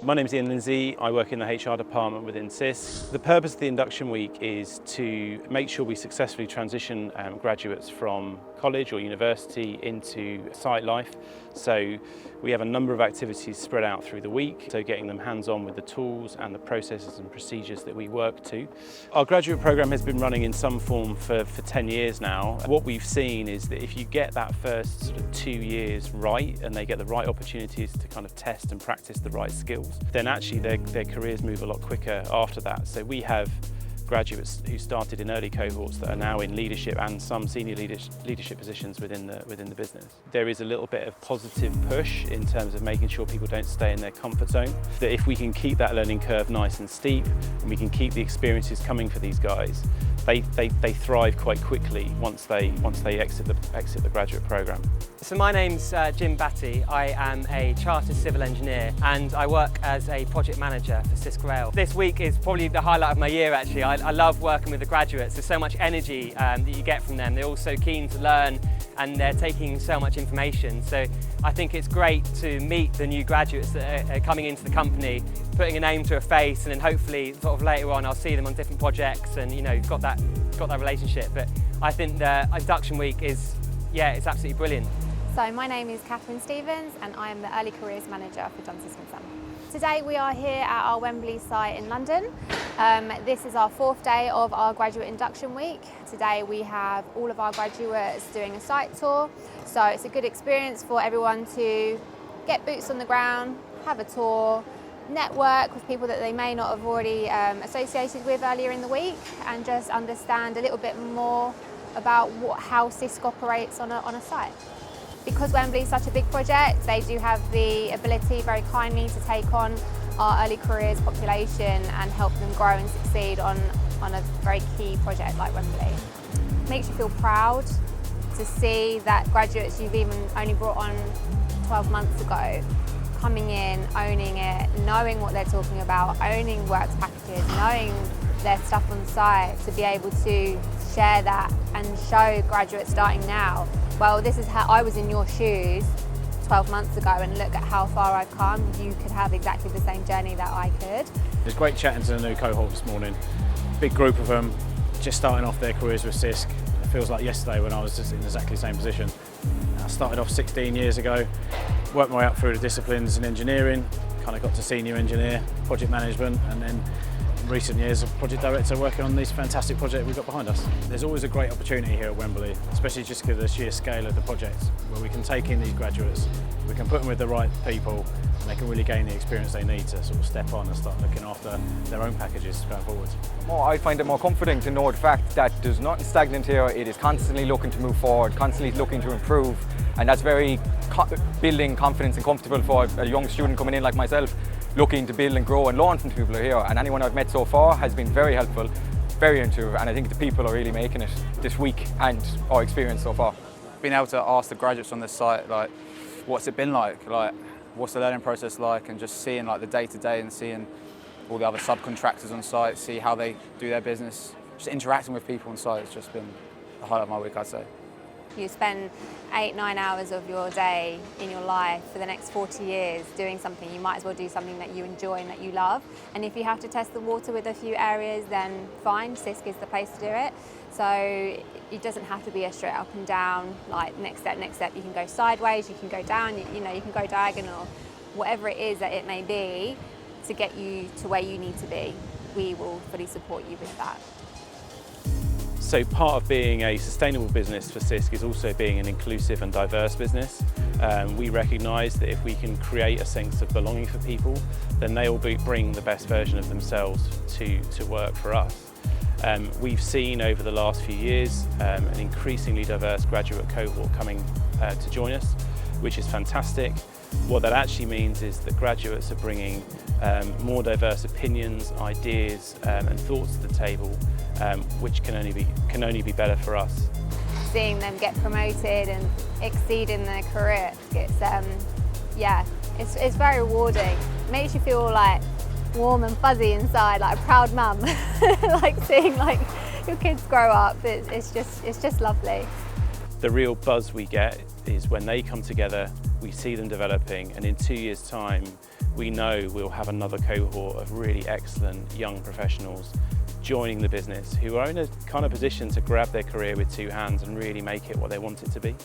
My name's Ian Lindsay. I work in the HR department within Sisk. The purpose of the Induction Week is to make sure we successfully transition graduates from college or university into site life. So we have a number of activities spread out through the week, so getting them hands-on with the tools and the processes and procedures that we work to. Our graduate programme has been running in some form for 10 years now. What we've seen is that if you get that first sort of 2 years right and they get the right opportunities to kind of test and practice the right skills, then actually their careers move a lot quicker after that. So we have graduates who started in early cohorts that are now in leadership and some senior leadership positions within the business. There is a little bit of positive push in terms of making sure people don't stay in their comfort zone. That if we can keep that learning curve nice and steep, and we can keep the experiences coming for these guys, they thrive quite quickly once they exit the graduate programme. So my name's Jim Batty. I am a chartered civil engineer and I work as a project manager for Sisk Rail. This week is probably the highlight of my year actually. I love working with the graduates. There's so much energy that you get from them. They're all so keen to learn and they're taking so much information. So I think it's great to meet the new graduates that are coming into the company, putting a name to a face, and then hopefully sort of later on I'll see them on different projects and you've got that relationship. But I think the Induction Week is, it's absolutely brilliant. So my name is Catherine Stevens and I am the Early Careers Manager for John Sisk & Son. Today we are here at our Wembley site in London. This is our 4th day of our Graduate Induction Week. Today we have all of our graduates doing a site tour. So it's a good experience for everyone to get boots on the ground, have a tour, network with people that they may not have already associated with earlier in the week, and just understand a little bit more about how Sisk operates on a site. Because Wembley is such a big project, they do have the ability very kindly to take on our early careers population and help them grow and succeed on a very key project like Wembley. It makes you feel proud to see that graduates you've even only brought on 12 months ago coming in, owning it, knowing what they're talking about, owning works packages, knowing their stuff on site, to be able to share that and show graduates starting now, well, this is how I was in your shoes 12 months ago and look at how far I've come. You could have exactly the same journey that I could. It was great chatting to the new cohort this morning. Big group of them, just starting off their careers with Sisk. It feels like yesterday when I was just in exactly the same position. I started off 16 years ago, worked my way up through the disciplines in engineering, kind of got to senior engineer, project management, and then in recent years, a project director working on this fantastic project we've got behind us. There's always a great opportunity here at Wembley, especially just because of the sheer scale of the project, where we can take in these graduates, we can put them with the right people, and they can really gain the experience they need to sort of step on and start looking after their own packages going forward. I find it more comforting to know the fact that there's nothing stagnant here. It is constantly looking to move forward, constantly looking to improve, and that's very building confidence and comfortable for a young student coming in like myself, looking to build and grow and learn from the people who are here. And anyone I've met so far has been very helpful, very intuitive, and I think the people are really making it this week and our experience so far. Being able to ask the graduates on this site, like, what's it been like what's the learning process like, and just seeing like the day-to-day and seeing all the other subcontractors on site, see how they do their business, just interacting with people on site has just been the highlight of my week, I'd say. You spend 8-9 hours of your day in your life for the next 40 years doing something. You might as well do something that you enjoy and that you love. And if you have to test the water with a few areas, then fine, Sisk is the place to do it. So it doesn't have to be a straight up and down, like next step. You can go sideways, you can go down, you can go diagonal. Whatever it is that it may be to get you to where you need to be, we will fully support you with that. So part of being a sustainable business for Sisk is also being an inclusive and diverse business. We recognise that if we can create a sense of belonging for people, then they will bring the best version of themselves to work for us. We've seen over the last few years an increasingly diverse graduate cohort coming to join us, which is fantastic. What that actually means is that graduates are bringing more diverse opinions, ideas and thoughts to the table, which can only be better for us. Seeing them get promoted and exceed in their career, it's very rewarding. It makes you feel like warm and fuzzy inside, like a proud mum. Like seeing like your kids grow up, it's just lovely. The real buzz we get is when they come together, we see them developing, and in 2 years' time, we know we'll have another cohort of really excellent young professionals joining the business who are in a kind of position to grab their career with two hands and really make it what they want it to be.